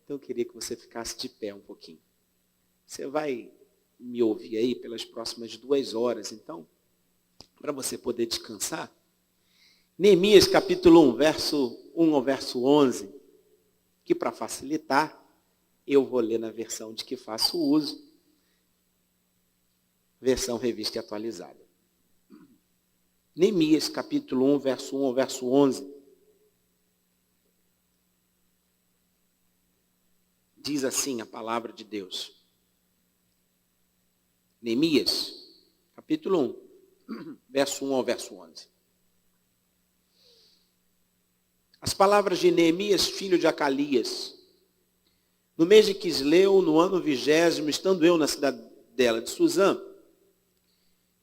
Então eu queria que você ficasse de pé um pouquinho. Você vai me ouvir aí pelas próximas 2 horas, então, para você poder descansar. Neemias capítulo 1, verso 1 ao verso 11, que para facilitar, eu vou ler na versão de que faço uso, versão revista e atualizada. Neemias capítulo 1, verso 1 ao verso 11, diz assim a palavra de Deus. Neemias, capítulo 1, verso 1 ao verso 11. As palavras de Neemias, filho de Acalias. No mês de Quisleu, no ano 20º, estando eu na cidadela de Suzã,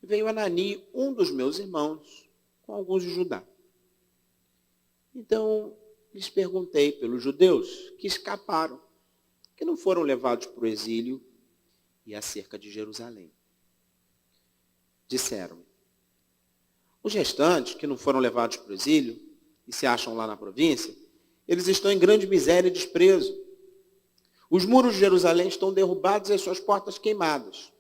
veio Anani, um dos meus irmãos, com alguns de Judá. Então, lhes perguntei pelos judeus que escaparam, que não foram levados para o exílio e acerca de Jerusalém. Disseram-me, os restantes que não foram levados para o exílio e se acham lá na província, eles estão em grande miséria e desprezo. Os muros de Jerusalém estão derrubados e as suas portas queimadas.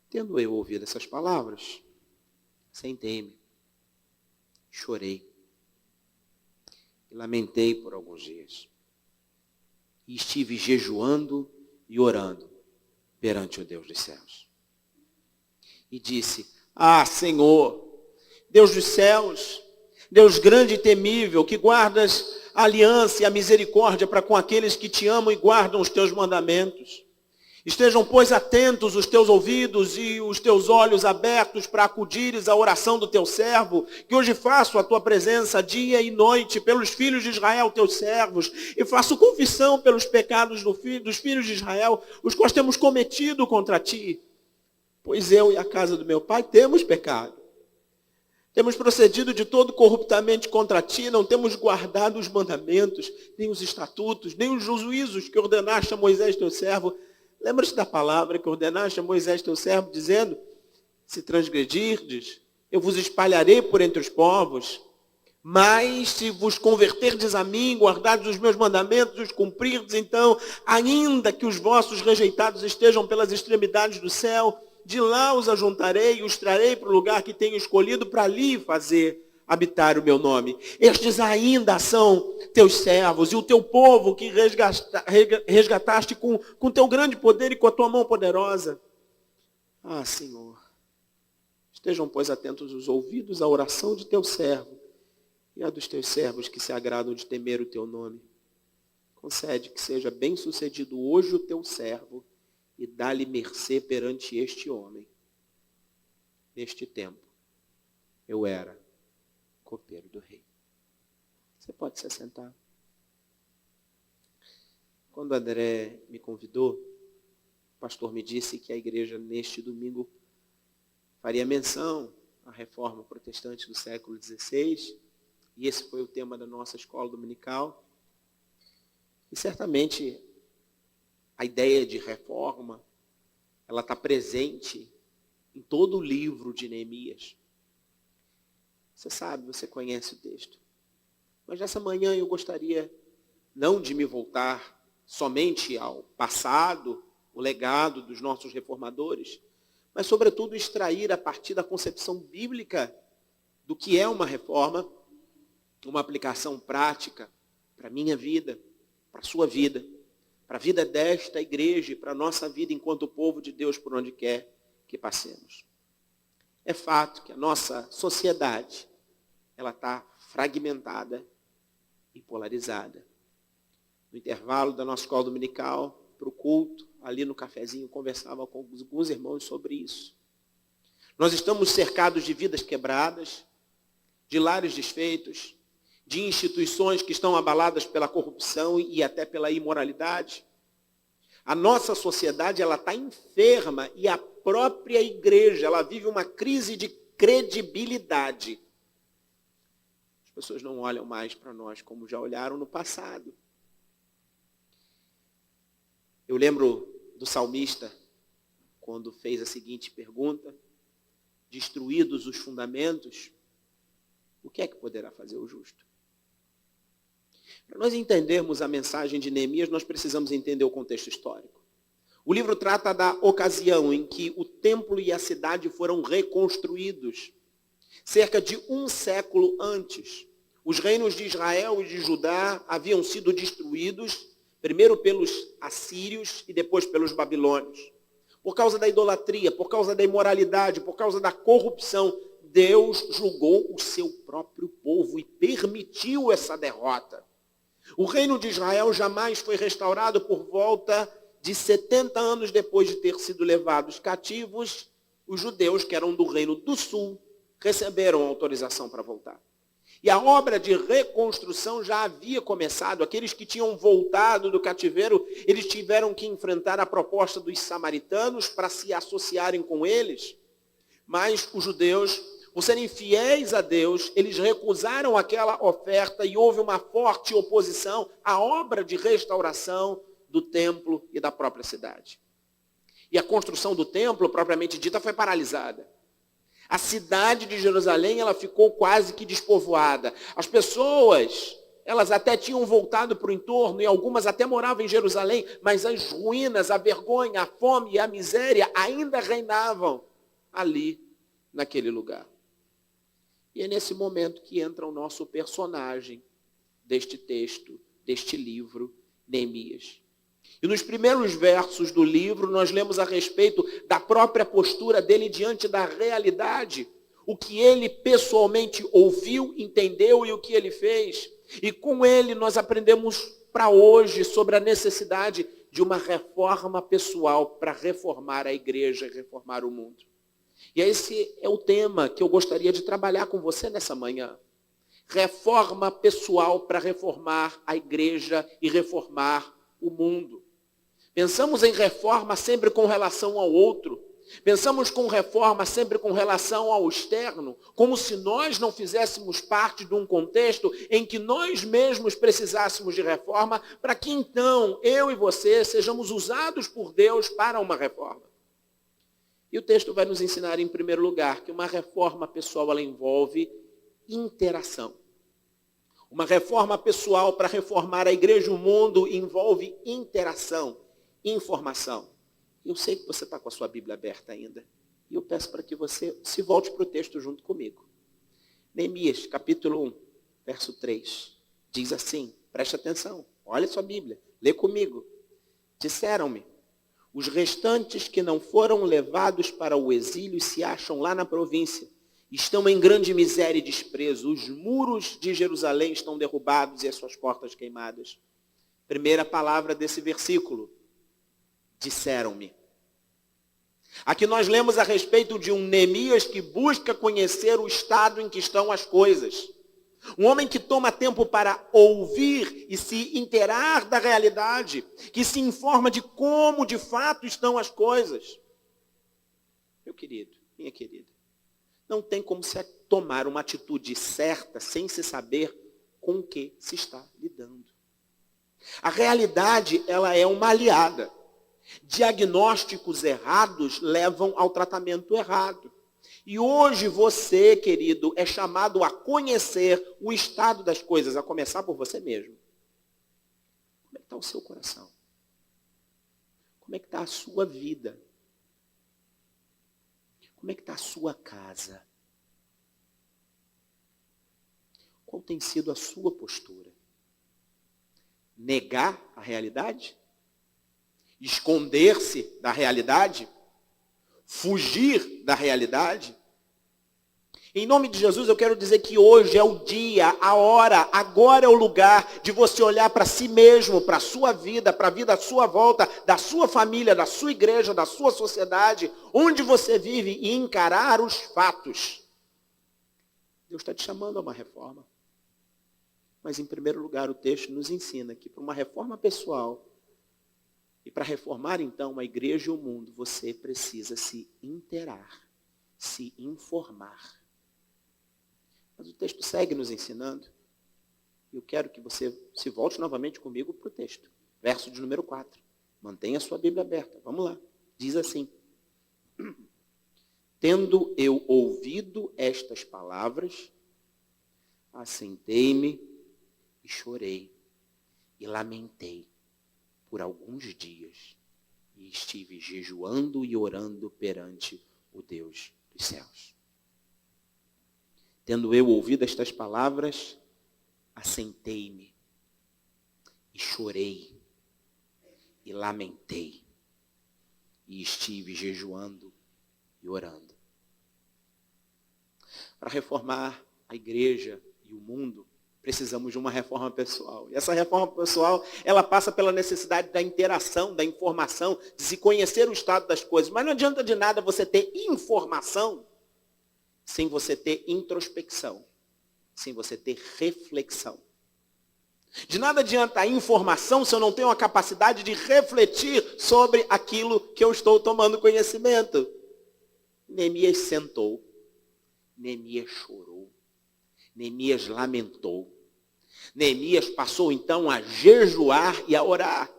Tendo eu ouvido essas palavras, sentei-me, chorei e lamentei por alguns dias. E estive jejuando e orando perante o Deus dos céus. E disse, Senhor, Deus dos céus, Deus grande e temível, que guardas a aliança e a misericórdia para com aqueles que te amam e guardam os teus mandamentos. Estejam, pois, atentos os teus ouvidos e os teus olhos abertos para acudires à oração do teu servo, que hoje faço a tua presença dia e noite pelos filhos de Israel, teus servos, e faço confissão pelos pecados dos filhos de Israel, os quais temos cometido contra ti. Pois eu e a casa do meu pai temos pecado. Temos procedido de todo corruptamente contra ti, não temos guardado os mandamentos, nem os estatutos, nem os juízos que ordenaste a Moisés, teu servo. Lembra-te da palavra que ordenaste a Moisés, teu servo, dizendo, se transgredirdes, eu vos espalharei por entre os povos, mas se vos converterdes a mim, guardardes os meus mandamentos, os cumprirdes, então, ainda que os vossos rejeitados estejam pelas extremidades do céu, de lá os ajuntarei e os trarei para o lugar que tenho escolhido para ali fazer habitar o meu nome. Estes ainda são teus servos e o teu povo que resgataste com teu grande poder e com a tua mão poderosa. Senhor, estejam, pois, atentos os ouvidos à oração de teu servo e a dos teus servos que se agradam de temer o teu nome. Concede que seja bem sucedido hoje o teu servo e dá-lhe mercê perante este homem. Neste tempo, eu era copeiro do rei. Você pode se assentar. Quando André me convidou, o pastor me disse que a igreja neste domingo faria menção à reforma protestante do século XVI, e esse foi o tema da nossa escola dominical. E certamente a ideia de reforma, ela está presente em todo o livro de Neemias. Você sabe, você conhece o texto. Mas nessa manhã eu gostaria não de me voltar somente ao passado, o legado dos nossos reformadores, mas sobretudo extrair a partir da concepção bíblica do que é uma reforma, uma aplicação prática para a minha vida, para a sua vida, para a vida desta igreja e para a nossa vida enquanto povo de Deus por onde quer que passemos. É fato que a nossa sociedade, ela está fragmentada e polarizada. No intervalo da nossa escola dominical, para o culto, ali no cafezinho, conversava com alguns irmãos sobre isso. Nós estamos cercados de vidas quebradas, de lares desfeitos, de instituições que estão abaladas pela corrupção e até pela imoralidade. A nossa sociedade, ela está enferma e a própria igreja, ela vive uma crise de credibilidade. As pessoas não olham mais para nós como já olharam no passado. Eu lembro do salmista, quando fez a seguinte pergunta, destruídos os fundamentos, o que é que poderá fazer o justo? Para nós entendermos a mensagem de Neemias, nós precisamos entender o contexto histórico. O livro trata da ocasião em que o templo e a cidade foram reconstruídos. Cerca de um século antes, os reinos de Israel e de Judá haviam sido destruídos, primeiro pelos assírios e depois pelos babilônios. Por causa da idolatria, por causa da imoralidade, por causa da corrupção, Deus julgou o seu próprio povo e permitiu essa derrota. O reino de Israel jamais foi restaurado por volta de 70 anos depois de ter sido levados cativos. Os judeus, que eram do reino do sul, receberam autorização para voltar. E a obra de reconstrução já havia começado. Aqueles que tinham voltado do cativeiro, eles tiveram que enfrentar a proposta dos samaritanos para se associarem com eles. Mas os judeus, por serem fiéis a Deus, eles recusaram aquela oferta e houve uma forte oposição à obra de restauração do templo e da própria cidade. E a construção do templo, propriamente dita, foi paralisada. A cidade de Jerusalém, ela ficou quase que despovoada. As pessoas, elas até tinham voltado para o entorno e algumas até moravam em Jerusalém, mas as ruínas, a vergonha, a fome e a miséria ainda reinavam ali, naquele lugar. E é nesse momento que entra o nosso personagem deste texto, deste livro, Neemias. E nos primeiros versos do livro, nós lemos a respeito da própria postura dele diante da realidade. O que ele pessoalmente ouviu, entendeu e o que ele fez. E com ele nós aprendemos para hoje sobre a necessidade de uma reforma pessoal para reformar a igreja e reformar o mundo. E esse é o tema que eu gostaria de trabalhar com você nessa manhã. Reforma pessoal para reformar a igreja e reformar o mundo. Pensamos em reforma sempre com relação ao outro. Pensamos com reforma sempre com relação ao externo, como se nós não fizéssemos parte de um contexto em que nós mesmos precisássemos de reforma, para que então eu e você sejamos usados por Deus para uma reforma. E o texto vai nos ensinar, em primeiro lugar, que uma reforma pessoal ela envolve interação. Uma reforma pessoal para reformar a igreja e o mundo envolve interação, informação. Eu sei que você está com a sua Bíblia aberta ainda. E eu peço para que você se volte para o texto junto comigo. Neemias, capítulo 1, verso 3. Diz assim, preste atenção, olha a sua Bíblia, lê comigo. Disseram-me, os restantes que não foram levados para o exílio se acham lá na província. Estão em grande miséria e desprezo. Os muros de Jerusalém estão derrubados e as suas portas queimadas. Primeira palavra desse versículo. Disseram-me. Aqui nós lemos a respeito de um Neemias que busca conhecer o estado em que estão as coisas. Um homem que toma tempo para ouvir e se inteirar da realidade, que se informa de como de fato estão as coisas. Meu querido, minha querida, não tem como se tomar uma atitude certa sem se saber com o que se está lidando. A realidade, ela é uma aliada. Diagnósticos errados levam ao tratamento errado. E hoje você, querido, é chamado a conhecer o estado das coisas, a começar por você mesmo. Como é que está o seu coração? Como é que está a sua vida? Como é que está a sua casa? Qual tem sido a sua postura? Negar a realidade? Esconder-se da realidade? Fugir da realidade? Em nome de Jesus, eu quero dizer que hoje é o dia, a hora, agora é o lugar de você olhar para si mesmo, para a sua vida, para a vida à sua volta, da sua família, da sua igreja, da sua sociedade, onde você vive e encarar os fatos. Deus está te chamando a uma reforma. Mas, em primeiro lugar, o texto nos ensina que para uma reforma pessoal e para reformar, então, a igreja e o mundo, você precisa se inteirar, se informar. Mas o texto segue nos ensinando. Eu quero que você se volte novamente comigo para o texto. Verso de número 4. Mantenha a sua Bíblia aberta. Vamos lá. Diz assim. Tendo eu ouvido estas palavras, assentei-me e chorei. e lamentei por alguns dias, e estive jejuando e orando perante o Deus dos céus. Tendo eu ouvido estas palavras, assentei-me e chorei e lamentei, e estive jejuando e orando. Para reformar a igreja e o mundo, precisamos de uma reforma pessoal. E essa reforma pessoal, ela passa pela necessidade da interação, da informação, de se conhecer o estado das coisas. Mas não adianta de nada você ter informação sem você ter introspecção, sem você ter reflexão. De nada adianta a informação se eu não tenho a capacidade de refletir sobre aquilo que eu estou tomando conhecimento. Neemias sentou, Neemias chorou, Neemias lamentou. Neemias passou então a jejuar e a orar.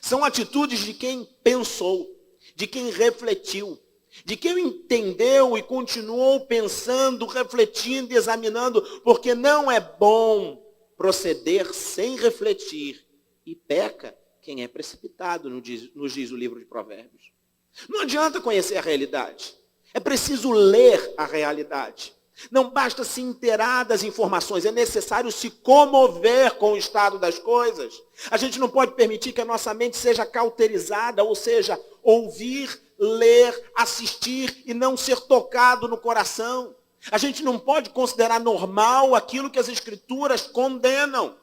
São atitudes de quem pensou, de quem refletiu, de quem entendeu e continuou pensando, refletindo e examinando, porque não é bom proceder sem refletir, e peca quem é precipitado, nos diz o livro de Provérbios. Não adianta conhecer a realidade, é preciso ler a realidade. Não basta se inteirar das informações, é necessário se comover com o estado das coisas. A gente não pode permitir que a nossa mente seja cauterizada, ou seja, ouvir, ler, assistir e não ser tocado no coração. A gente não pode considerar normal aquilo que as Escrituras condenam.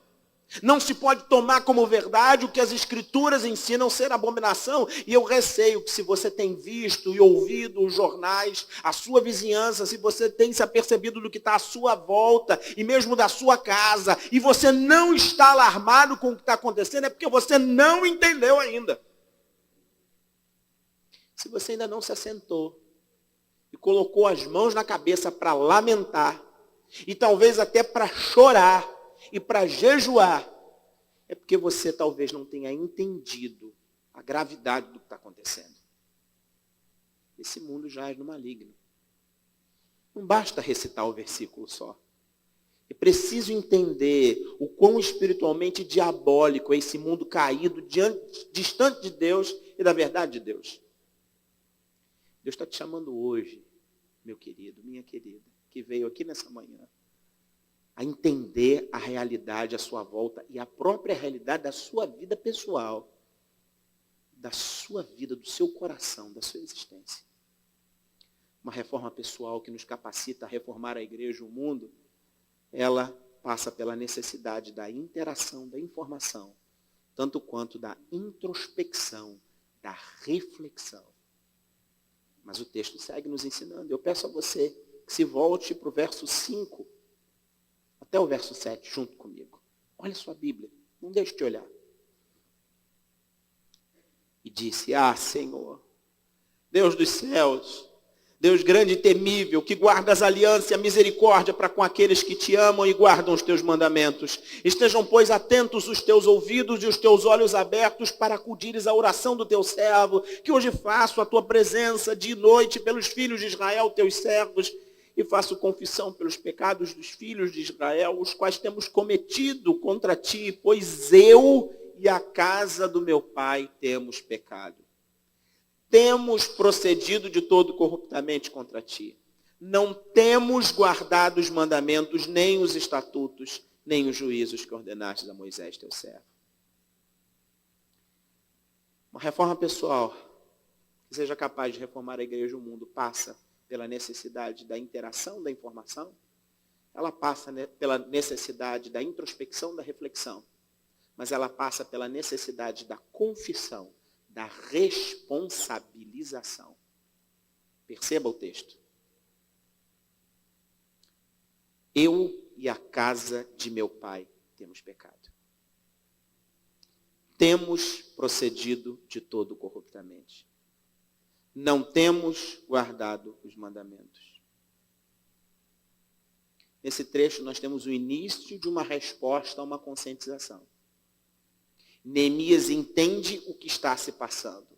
Não se pode tomar como verdade o que as Escrituras ensinam ser abominação. E eu receio que se você tem visto e ouvido os jornais, a sua vizinhança, se você tem se apercebido do que está à sua volta, e mesmo da sua casa, e você não está alarmado com o que está acontecendo, é porque você não entendeu ainda. Se você ainda não se assentou e colocou as mãos na cabeça para lamentar, e talvez até para chorar, e para jejuar, é porque você talvez não tenha entendido a gravidade do que está acontecendo. Esse mundo jaz no maligno. Não basta recitar o versículo só. É preciso entender o quão espiritualmente diabólico é esse mundo caído, distante de Deus e da verdade de Deus. Deus está te chamando hoje, meu querido, minha querida, que veio aqui nessa manhã, a entender a realidade à sua volta e a própria realidade da sua vida pessoal, da sua vida, do seu coração, da sua existência. Uma reforma pessoal que nos capacita a reformar a igreja e o mundo, ela passa pela necessidade da interação, da informação, tanto quanto da introspecção, da reflexão. Mas o texto segue nos ensinando. Eu peço a você que se volte para o verso 5, até o verso 7, junto comigo. Olha sua Bíblia, não deixe de olhar. E disse, Senhor, Deus dos céus, Deus grande e temível, que guardas a aliança e a misericórdia para com aqueles que te amam e guardam os teus mandamentos. Estejam, pois, atentos os teus ouvidos e os teus olhos abertos para acudires à oração do teu servo, que hoje faço a tua presença de noite pelos filhos de Israel, teus servos, e faço confissão pelos pecados dos filhos de Israel, os quais temos cometido contra ti, pois eu e a casa do meu pai temos pecado. Temos procedido de todo corruptamente contra ti. Não temos guardado os mandamentos, nem os estatutos, nem os juízos que ordenastes a Moisés, teu servo. Uma reforma pessoal que seja capaz de reformar a igreja e o mundo passa pela necessidade da interação, da informação. Ela passa pela necessidade da introspecção, da reflexão. Mas ela passa pela necessidade da confissão, da responsabilização. Perceba o texto. Eu e a casa de meu pai temos pecado. Temos procedido de todo corruptamente. Não temos guardado os mandamentos. Nesse trecho nós temos o início de uma resposta a uma conscientização. Neemias entende o que está se passando.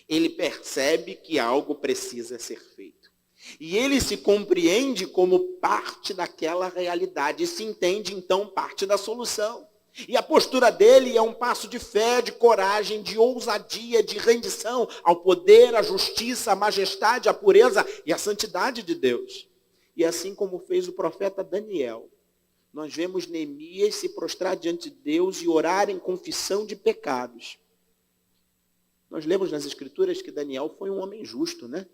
Ele percebe que algo precisa ser feito. E ele se compreende como parte daquela realidade e se entende, então, parte da solução. E a postura dele é um passo de fé, de coragem, de ousadia, de rendição ao poder, à justiça, à majestade, à pureza e à santidade de Deus. E assim como fez o profeta Daniel, nós vemos Neemias se prostrar diante de Deus e orar em confissão de pecados. Nós lemos nas Escrituras que Daniel foi um homem justo, né?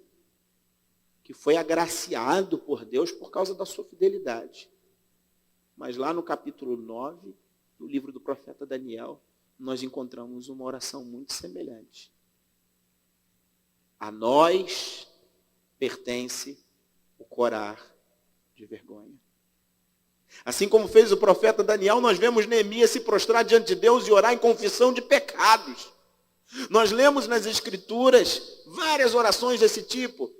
Que foi agraciado por Deus por causa da sua fidelidade. Mas lá no capítulo 9, do livro do profeta Daniel, nós encontramos uma oração muito semelhante. A nós pertence o corar de vergonha. Assim como fez o profeta Daniel, nós vemos Neemias se prostrar diante de Deus e orar em confissão de pecados. Nós lemos nas Escrituras várias orações desse tipo.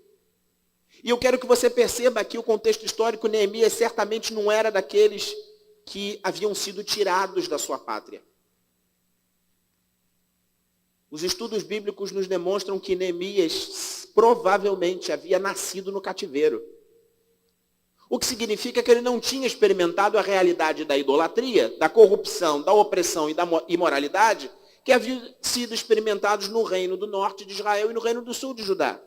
E eu quero que você perceba aqui o contexto histórico. Neemias certamente não era daqueles que haviam sido tirados da sua pátria. Os estudos bíblicos nos demonstram que Neemias provavelmente havia nascido no cativeiro. O que significa que ele não tinha experimentado a realidade da idolatria, da corrupção, da opressão e da imoralidade que haviam sido experimentados no reino do norte de Israel e no reino do sul de Judá.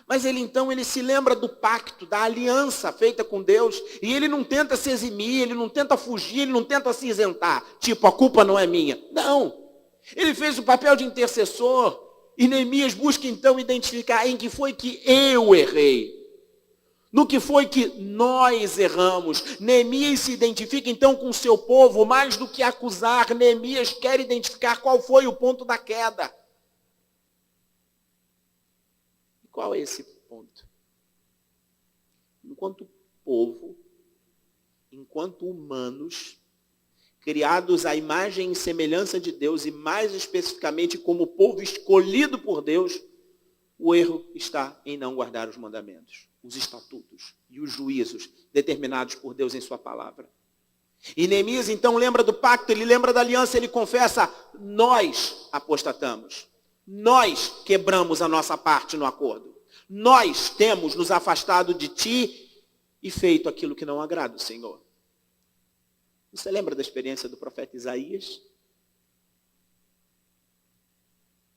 Mas ele se lembra do pacto, da aliança feita com Deus, e ele não tenta se eximir, ele não tenta fugir, ele não tenta se isentar, tipo, a culpa não é minha. Não. Ele fez o papel de intercessor, e Neemias busca então identificar em que foi que eu errei. No que foi que nós erramos. Neemias se identifica então com o seu povo, mais do que acusar, Neemias quer identificar qual foi o ponto da queda. Qual é esse ponto? Enquanto povo, enquanto humanos, criados à imagem e semelhança de Deus, e mais especificamente como povo escolhido por Deus, o erro está em não guardar os mandamentos, os estatutos e os juízos determinados por Deus em sua palavra. E Neemias então lembra do pacto, ele lembra da aliança, ele confessa, nós apostatamos. Nós quebramos a nossa parte no acordo. Nós temos nos afastado de ti e feito aquilo que não agrada o Senhor. Você lembra da experiência do profeta Isaías?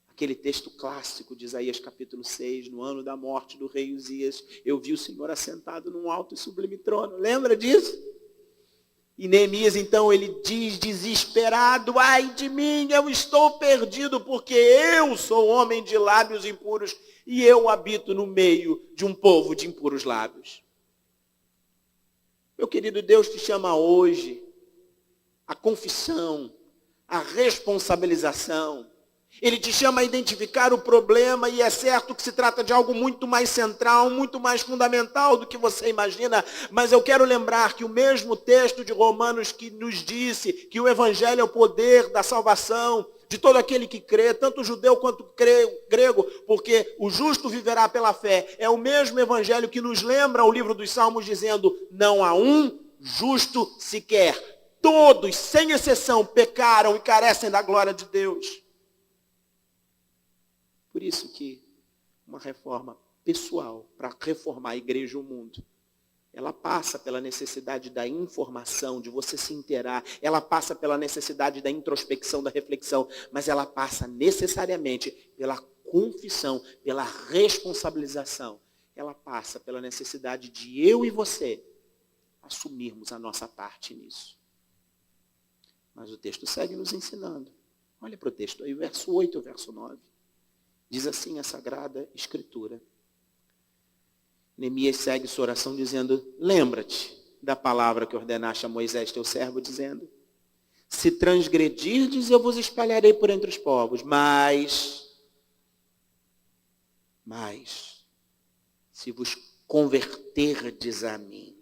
Aquele texto clássico de Isaías capítulo 6, no ano da morte do rei Uzias, eu vi o Senhor assentado num alto e sublime trono. Lembra disso? E Neemias, então, ele diz desesperado, ai de mim, eu estou perdido, porque eu sou homem de lábios impuros e eu habito no meio de um povo de impuros lábios. Meu querido, Deus te chama hoje à confissão, à responsabilização. Ele te chama a identificar o problema, e é certo que se trata de algo muito mais central, muito mais fundamental do que você imagina, mas eu quero lembrar que o mesmo texto de Romanos que nos disse que o Evangelho é o poder da salvação de todo aquele que crê, tanto judeu quanto grego, porque o justo viverá pela fé, é o mesmo Evangelho que nos lembra o livro dos Salmos dizendo, não há um justo sequer, todos, sem exceção, pecaram e carecem da glória de Deus. Por isso que uma reforma pessoal para reformar a igreja e o mundo, ela passa pela necessidade da informação, de você se inteirar, ela passa pela necessidade da introspecção, da reflexão, mas ela passa necessariamente pela confissão, pela responsabilização. Ela passa pela necessidade de eu e você assumirmos a nossa parte nisso. Mas o texto segue nos ensinando. Olha para o texto aí, verso 8, verso 9. Diz assim a Sagrada Escritura. Neemias segue sua oração dizendo, lembra-te da palavra que ordenaste a Moisés, teu servo, dizendo, se transgredirdes, eu vos espalharei por entre os povos, mas, se vos converterdes a mim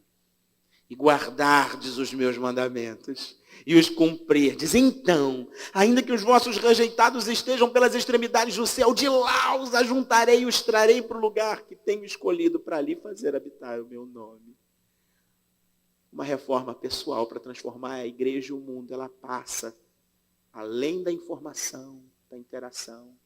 e guardardes os meus mandamentos, e os cumprirdes, então, ainda que os vossos rejeitados estejam pelas extremidades do céu, de lá os ajuntarei e os trarei para o lugar que tenho escolhido para ali fazer habitar o meu nome. Uma reforma pessoal para transformar a igreja e o mundo, ela passa além da informação, da interação,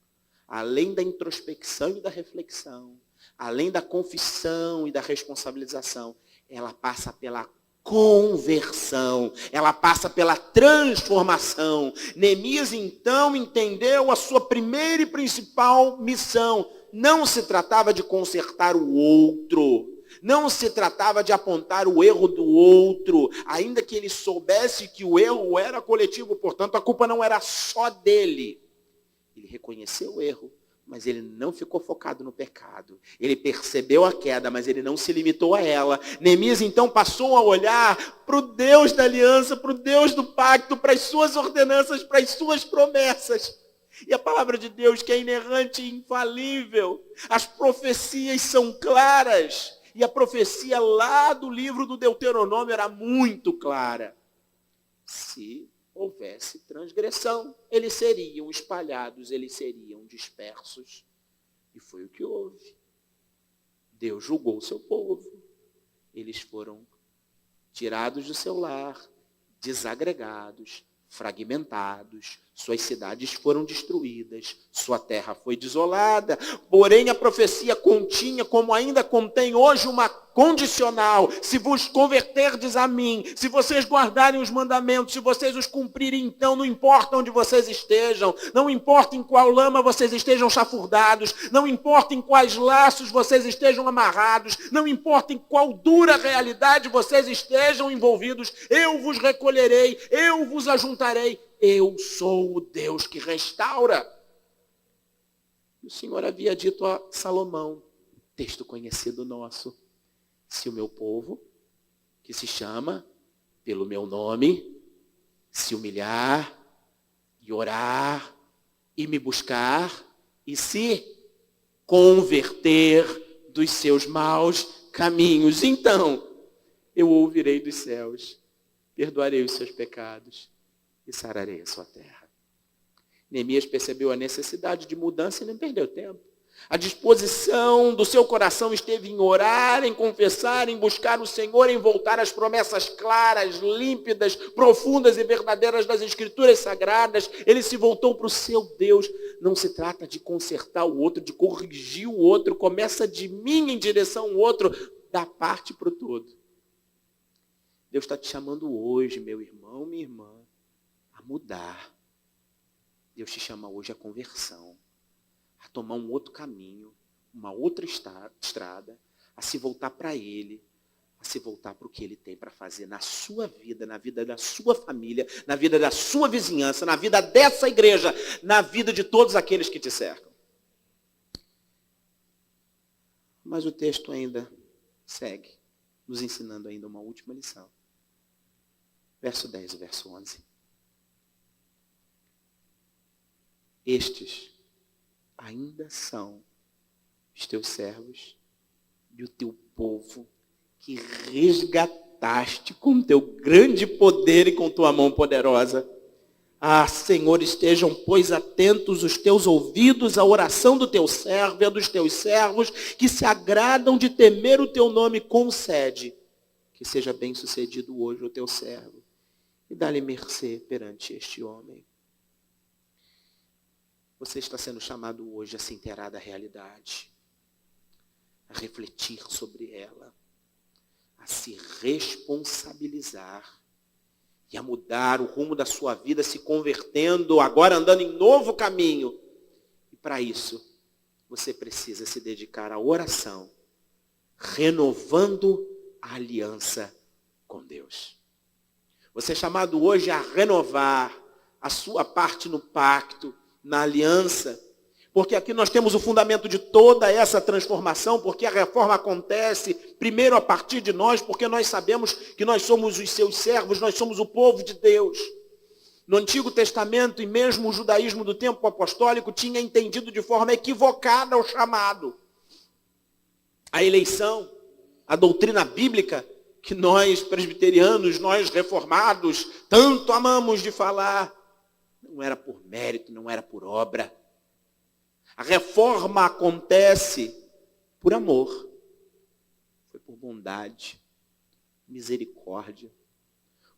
além da introspecção e da reflexão, além da confissão e da responsabilização, ela passa pela conversão. Ela passa pela transformação. Neemias, então, entendeu a sua primeira e principal missão. Não se tratava de consertar o outro. Não se tratava de apontar o erro do outro, ainda que ele soubesse que o erro era coletivo, portanto, a culpa não era só dele. Ele reconheceu o erro, mas ele não ficou focado no pecado. Ele percebeu a queda, mas ele não se limitou a ela. Neemias, então, passou a olhar para o Deus da aliança, para o Deus do pacto, para as suas ordenanças, para as suas promessas. E a palavra de Deus, que é inerrante e infalível, as profecias são claras. E a profecia lá do livro do Deuteronômio era muito clara. Se houvesse transgressão, eles seriam espalhados, eles seriam dispersos. E foi o que houve. Deus julgou o seu povo. Eles foram tirados do seu lar, desagregados, fragmentados, suas cidades foram destruídas, sua terra foi desolada, porém a profecia continha, como ainda contém hoje, uma condicional: se vos converterdes a mim, se vocês guardarem os mandamentos, se vocês os cumprirem, então não importa onde vocês estejam, não importa em qual lama vocês estejam chafurdados, não importa em quais laços vocês estejam amarrados, não importa em qual dura realidade vocês estejam envolvidos, eu vos recolherei, eu vos ajuntarei, eu sou o Deus que restaura. O Senhor havia dito a Salomão, texto conhecido nosso: se o meu povo, que se chama pelo meu nome, se humilhar e orar e me buscar e se converter dos seus maus caminhos, então eu ouvirei dos céus, perdoarei os seus pecados e sararei a sua terra. Neemias percebeu a necessidade de mudança e não perdeu tempo. A disposição do seu coração esteve em orar, em confessar, em buscar o Senhor, em voltar às promessas claras, límpidas, profundas e verdadeiras das Escrituras Sagradas. Ele se voltou para o seu Deus. Não se trata de consertar o outro, de corrigir o outro. Começa de mim em direção ao outro, da parte para o todo. Deus está te chamando hoje, meu irmão, minha irmã, a mudar. Deus te chama hoje à conversão, a tomar um outro caminho, uma outra estrada, a se voltar para Ele, a se voltar para o que Ele tem para fazer na sua vida, na vida da sua família, na vida da sua vizinhança, na vida dessa igreja, na vida de todos aqueles que te cercam. Mas o texto ainda segue, nos ensinando ainda uma última lição. Verso 10 e verso 11. Estes ainda são os teus servos e o teu povo que resgataste com teu grande poder e com tua mão poderosa. Ah, Senhor, estejam, pois, atentos os teus ouvidos à oração do teu servo e a dos teus servos que se agradam de temer o teu nome. Concede que seja bem sucedido hoje o teu servo e dá-lhe mercê perante este homem. Você está sendo chamado hoje a se inteirar da realidade, a refletir sobre ela, a se responsabilizar e a mudar o rumo da sua vida, se convertendo, agora andando em novo caminho. E para isso, você precisa se dedicar à oração, renovando a aliança com Deus. Você é chamado hoje a renovar a sua parte no pacto, na aliança, porque aqui nós temos o fundamento de toda essa transformação, porque a reforma acontece primeiro a partir de nós, porque nós sabemos que nós somos os seus servos, nós somos o povo de Deus. No Antigo Testamento e mesmo o judaísmo do tempo apostólico tinha entendido de forma equivocada o chamado. A eleição, a doutrina bíblica, que nós presbiterianos, nós reformados, tanto amamos de falar, não era por mérito, não era por obra. A reforma acontece por amor. Foi por bondade, misericórdia,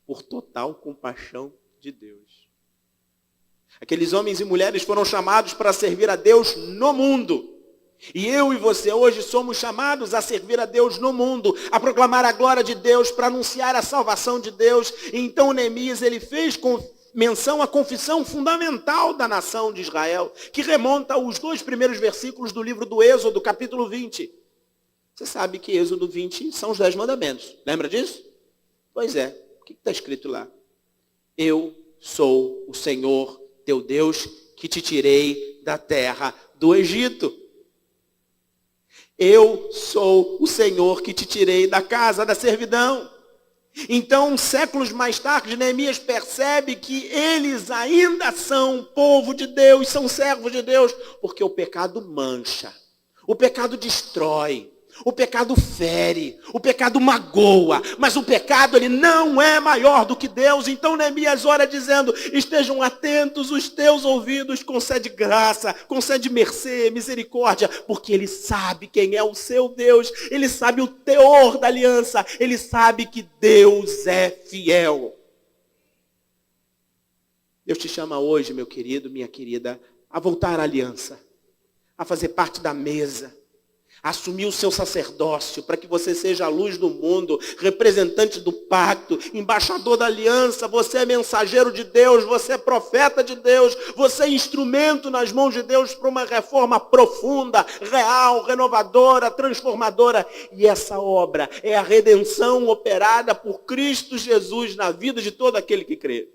por total compaixão de Deus. Aqueles homens e mulheres foram chamados para servir a Deus no mundo. E eu e você hoje somos chamados a servir a Deus no mundo, a proclamar a glória de Deus, para anunciar a salvação de Deus. E então Neemias, ele fez menção à confissão fundamental da nação de Israel, que remonta aos 2 primeiros versículos do livro do Êxodo, capítulo 20. Você sabe que Êxodo 20 são os 10 mandamentos. Lembra disso? Pois é. O que está escrito lá? Eu sou o Senhor teu Deus, que te tirei da terra do Egito. Eu sou o Senhor que te tirei da casa da servidão. Então, séculos mais tarde, Neemias percebe que eles ainda são povo de Deus, são servos de Deus, porque o pecado mancha, o pecado destrói, o pecado fere, o pecado magoa, mas o pecado ele não é maior do que Deus. Então Neemias ora dizendo, estejam atentos os teus ouvidos, concede graça, concede mercê, misericórdia, porque ele sabe quem é o seu Deus, ele sabe o teor da aliança, ele sabe que Deus é fiel. Deus te chama hoje, meu querido, minha querida, a voltar à aliança, a fazer parte da mesa, assumir o seu sacerdócio, para que você seja a luz do mundo, representante do pacto, embaixador da aliança. Você é mensageiro de Deus, você é profeta de Deus, você é instrumento nas mãos de Deus para uma reforma profunda, real, renovadora, transformadora. E essa obra é a redenção operada por Cristo Jesus na vida de todo aquele que crê.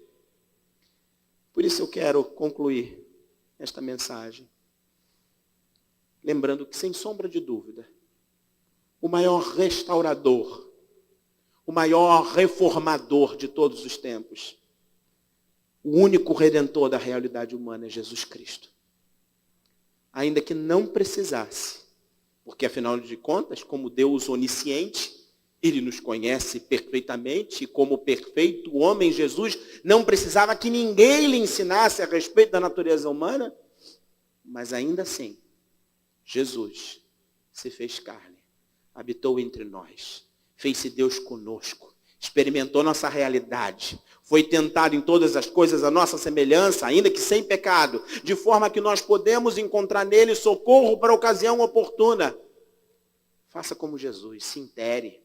Por isso eu quero concluir esta mensagem lembrando que, sem sombra de dúvida, o maior restaurador, o maior reformador de todos os tempos, o único redentor da realidade humana é Jesus Cristo. Ainda que não precisasse, porque afinal de contas, como Deus onisciente, Ele nos conhece perfeitamente, e como perfeito homem, Jesus não precisava que ninguém lhe ensinasse a respeito da natureza humana, mas ainda assim, Jesus se fez carne, habitou entre nós, fez-se Deus conosco, experimentou nossa realidade, foi tentado em todas as coisas a nossa semelhança, ainda que sem pecado, de forma que nós podemos encontrar nele socorro para a ocasião oportuna. Faça como Jesus, se intere,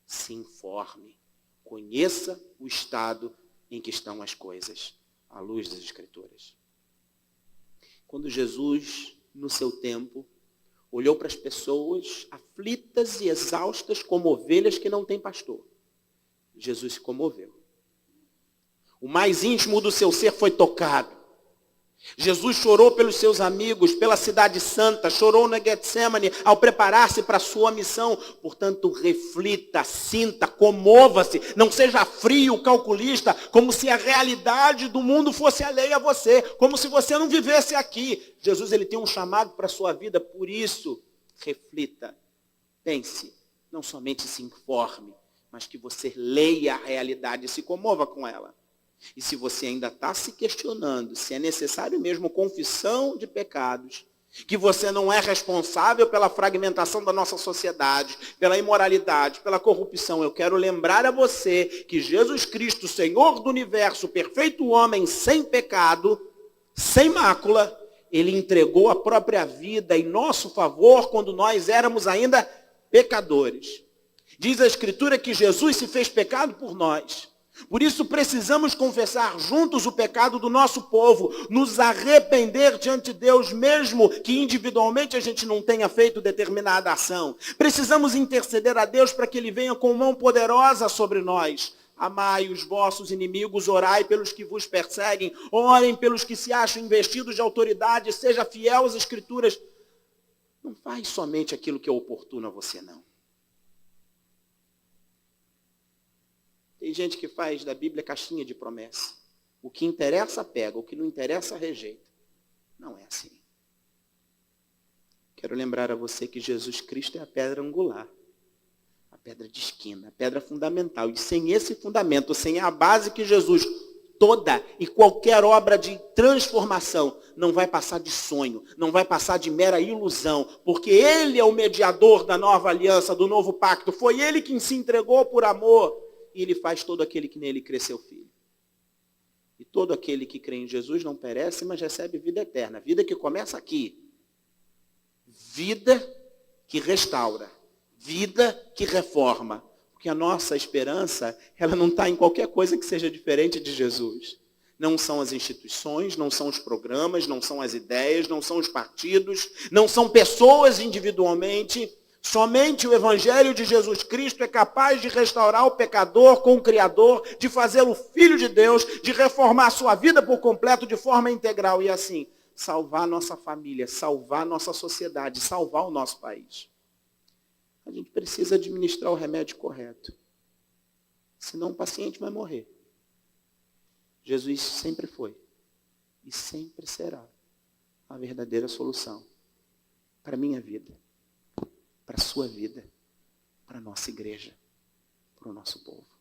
se informe, conheça o estado em que estão as coisas, à luz das Escrituras. Quando Jesus, no seu tempo, olhou para as pessoas aflitas e exaustas como ovelhas que não têm pastor, Jesus se comoveu. O mais íntimo do seu ser foi tocado. Jesus chorou pelos seus amigos, pela cidade santa, chorou na Getsemane ao preparar-se para a sua missão. Portanto, reflita, sinta, comova-se, não seja frio, calculista, como se a realidade do mundo fosse alheia a você, como se você não vivesse aqui. Jesus, ele tem um chamado para a sua vida, por isso, reflita, pense, não somente se informe, mas que você leia a realidade e se comova com ela. E se você ainda está se questionando se é necessário mesmo confissão de pecados, que você não é responsável pela fragmentação da nossa sociedade, pela imoralidade, pela corrupção, eu quero lembrar a você que Jesus Cristo, Senhor do universo, perfeito homem, sem pecado, sem mácula, ele entregou a própria vida em nosso favor quando nós éramos ainda pecadores. Diz a Escritura que Jesus se fez pecado por nós. Por isso precisamos confessar juntos o pecado do nosso povo, nos arrepender diante de Deus, mesmo que individualmente a gente não tenha feito determinada ação. Precisamos interceder a Deus para que Ele venha com mão poderosa sobre nós. Amai os vossos inimigos, orai pelos que vos perseguem, orem pelos que se acham investidos de autoridade, seja fiel às Escrituras. Não faz somente aquilo que é oportuno a você, não. Tem gente que faz da Bíblia caixinha de promessa. O que interessa, pega. O que não interessa, rejeita. Não é assim. Quero lembrar a você que Jesus Cristo é a pedra angular. A pedra de esquina. A pedra fundamental. E sem esse fundamento, sem a base que Jesus, toda e qualquer obra de transformação, não vai passar de sonho. Não vai passar de mera ilusão. Porque Ele é o mediador da nova aliança, do novo pacto. Foi Ele quem se entregou por amor. E Ele faz todo aquele que nele cresceu filho. E todo aquele que crê em Jesus não perece, mas recebe vida eterna. Vida que começa aqui. vida que restaura, vida que reforma. Porque a nossa esperança, ela não está em qualquer coisa que seja diferente de Jesus. Não são as instituições, não são os programas, não são as ideias, não são os partidos, não são pessoas individualmente. Somente o Evangelho de Jesus Cristo é capaz de restaurar o pecador com o Criador, de fazê-lo filho de Deus, de reformar a sua vida por completo de forma integral e assim salvar nossa família, salvar nossa sociedade, salvar o nosso país. A gente precisa administrar o remédio correto. Senão o paciente vai morrer. Jesus sempre foi e sempre será a verdadeira solução para a minha vida, para a sua vida, para a nossa igreja, para o nosso povo.